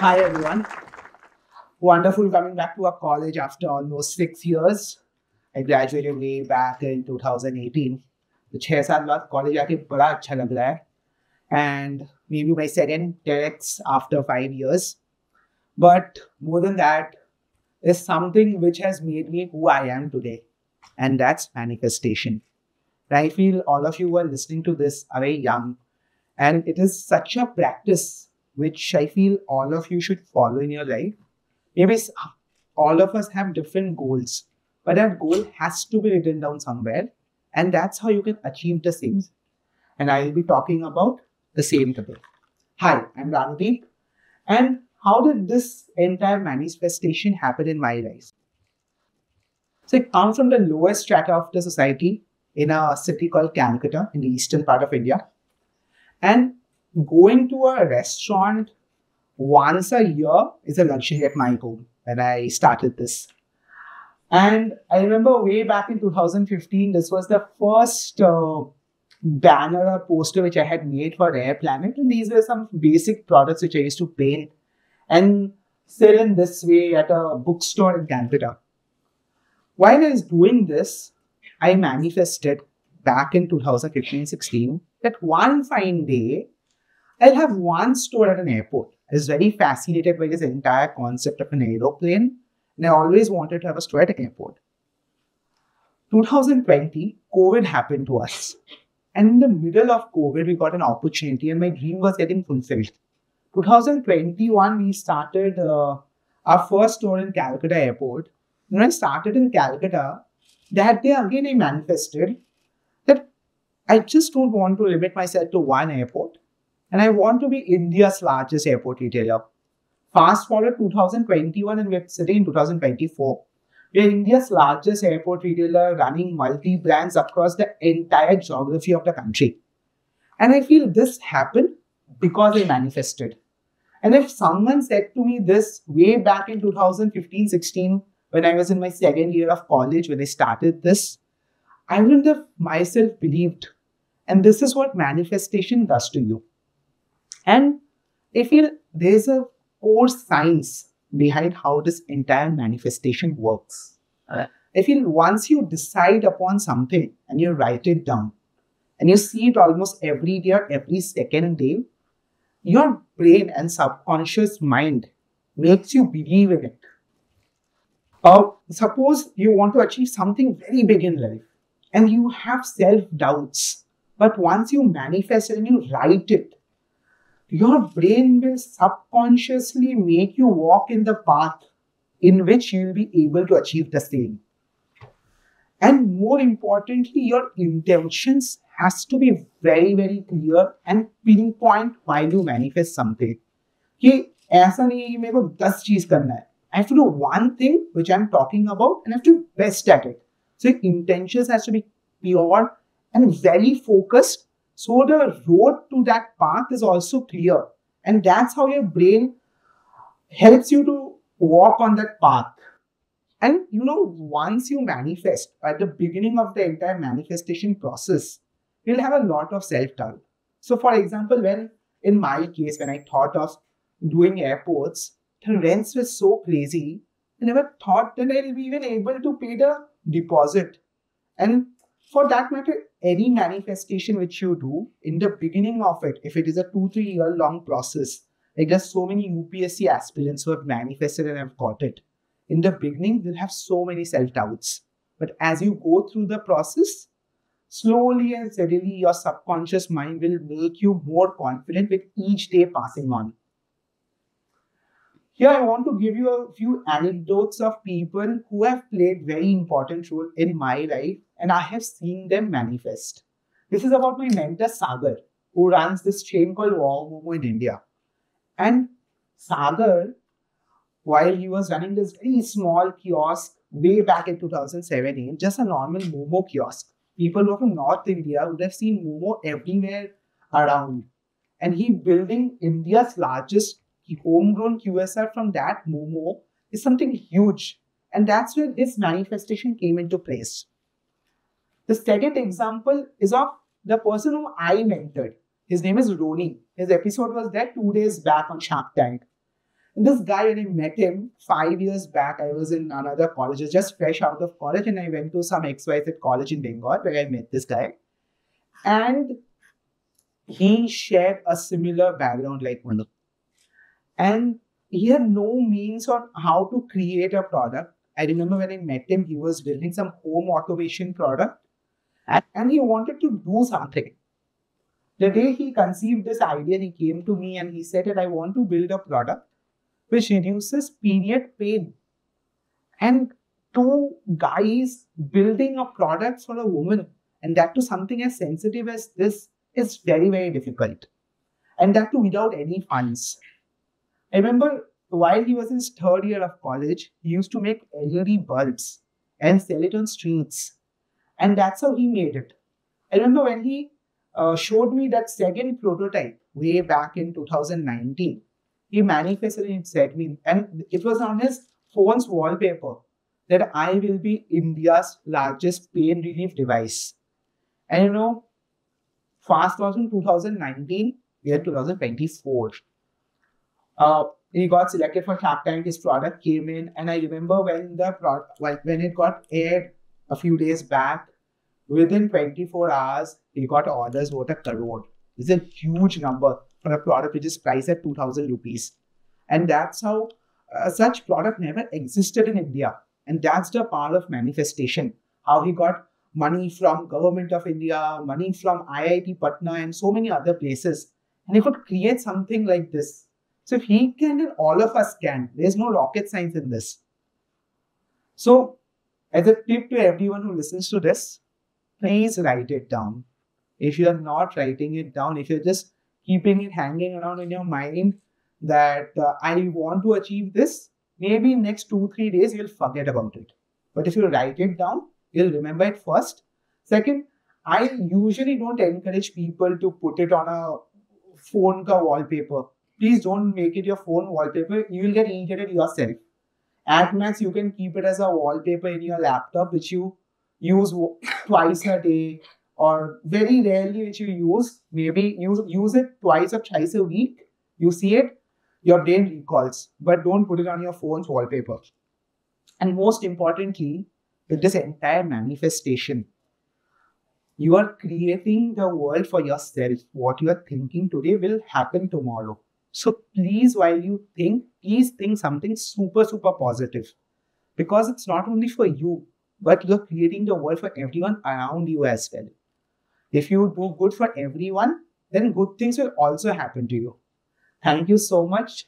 Hi everyone. Wonderful coming back to our college after almost 6 years. I graduated way back in 2018. तो 6 साल बाद college आके बड़ा अच्छा लग रहा है. And maybe my second TEDx after 5 years. But more than that is something which has made me who I am today. And that's manifestation. And I feel all of you who are listening to this are very young. And it is such a practice which I feel all of you should follow in your life. Maybe all of us have different goals, but that goal has to be written down somewhere, and that's how you can achieve the same. And I will be talking about the same today. Hi, I'm Ranodeep, and how did this entire manifestation happen in my life? So I come from the lowest strata of the society in a city called Calcutta in the eastern part of India, and going to a restaurant once a year is a luxury at my home when I started this. And I remember way back in 2015, this was the first banner or poster which I had made for Rare Planet. And these were some basic products which I used to paint and sell in this way at a bookstore in Calcutta. While I was doing this, I manifested back in 2015-16 that one fine day, I'll have one store at an airport. I was very fascinated by this entire concept of an aeroplane, and I always wanted to have a store at an airport. 2020, COVID happened to us. And in the middle of COVID, we got an opportunity, and my dream was getting fulfilled. 2021, we started our first store in Calcutta Airport. When I started in Calcutta, that day again I manifested that I just don't want to limit myself to one airport. And I want to be India's largest airport retailer. Fast forward 2021 and we're sitting in 2024. We are India's largest airport retailer running multi-brands across the entire geography of the country. And I feel this happened because I manifested. And if someone said to me this way back in 2015-16, when I was in my second year of college, when I started this, I wouldn't have myself believed. And this is what manifestation does to you. And I feel there's a core science behind how this entire manifestation works. I feel once you decide upon something and you write it down and you see it almost every day or every second day, your brain and subconscious mind makes you believe in it. Suppose you want to achieve something very big in life and you have self-doubts, but once you manifest it and you write it, your brain will subconsciously make you walk in the path in which you will be able to achieve the same. And more importantly, your intentions has to be very, very clear and pinpoint while you manifest something. कि ऐसा नहीं है कि मेरे को 10 चीज करना है. I have to do one thing which I'm talking about and I have to be best at it. So intentions has to be pure and very focused. So the road to that path is also clear. And that's how your brain helps you to walk on that path. And once you manifest, at the beginning of the entire manifestation process, you'll have a lot of self-doubt. So for example, in my case, when I thought of doing airports, the rents were so crazy, I never thought that I'll be even able to pay the deposit. And for that matter, any manifestation which you do, in the beginning of it, if it is a 2-3 year long process, like there's so many UPSC aspirants who have manifested and have got it. In the beginning, you'll have so many self-doubts. But as you go through the process, slowly and steadily, your subconscious mind will make you more confident with each day passing on. Here, I want to give you a few anecdotes of people who have played very important role in my life and I have seen them manifest. This is about my mentor Sagar, who runs this chain called Wow Momo in India. And Sagar, while he was running this very small kiosk way back in 2017, just a normal Momo kiosk, people who are from North India would have seen Momo everywhere around. And he building India's largest homegrown QSR from that Momo is something huge. And that's where this manifestation came into place. The second example is of the person whom I mentored. His name is Roni. His episode was there 2 days back on Shark Tank. This guy, when I met him 5 years back, I was in another college, I was just fresh out of college, and I went to some XYZ college in Bengal where I met this guy. And he shared a similar background like Manu. And he had no means on how to create a product. I remember when I met him, he was building some home automation product and he wanted to do something. The day he conceived this idea, he came to me and he said that I want to build a product which reduces period pain. And two guys building a product for a woman, and that to something as sensitive as this, is very, very difficult. And that too without any funds. I remember while he was in his third year of college, he used to make LED bulbs and sell it on streets. And that's how he made it. I remember when he showed me that second prototype way back in 2019, he manifested it, said me, and it was on his phone's wallpaper, that I will be India's largest pain relief device. And you know, fast forward in 2019, we are 2024. He got selected for Shark Tank. His product came in, and I remember when the product, when it got aired a few days back, within 24 hours, he got orders worth 1 crore. It's a huge number for a product which is priced at 2,000 rupees. And that's how such product never existed in India. And that's the power of manifestation. How he got money from Government of India, money from IIT Patna and so many other places. And he could create something like this. So if he can, then all of us can. There's no rocket science in this. So as a tip to everyone who listens to this, please write it down. If you are not writing it down, if you're just keeping it hanging around in your mind that I want to achieve this, maybe next 2-3 days you'll forget about it. But if you write it down, you'll remember it first. Second, I usually don't encourage people to put it on a phone ka wallpaper. Please don't make it your phone wallpaper. You will get irritated yourself. At max, you can keep it as a wallpaper in your laptop, which you use twice a day, or very rarely which you use. Maybe you use it twice or thrice a week. You see it, your brain recalls, but don't put it on your phone's wallpaper. And most importantly, with this entire manifestation, you are creating the world for yourself. What you are thinking today will happen tomorrow. So please, while you think, please think something super, super positive. Because it's not only for you, but you're creating the world for everyone around you as well. If you do good for everyone, then good things will also happen to you. Thank you so much.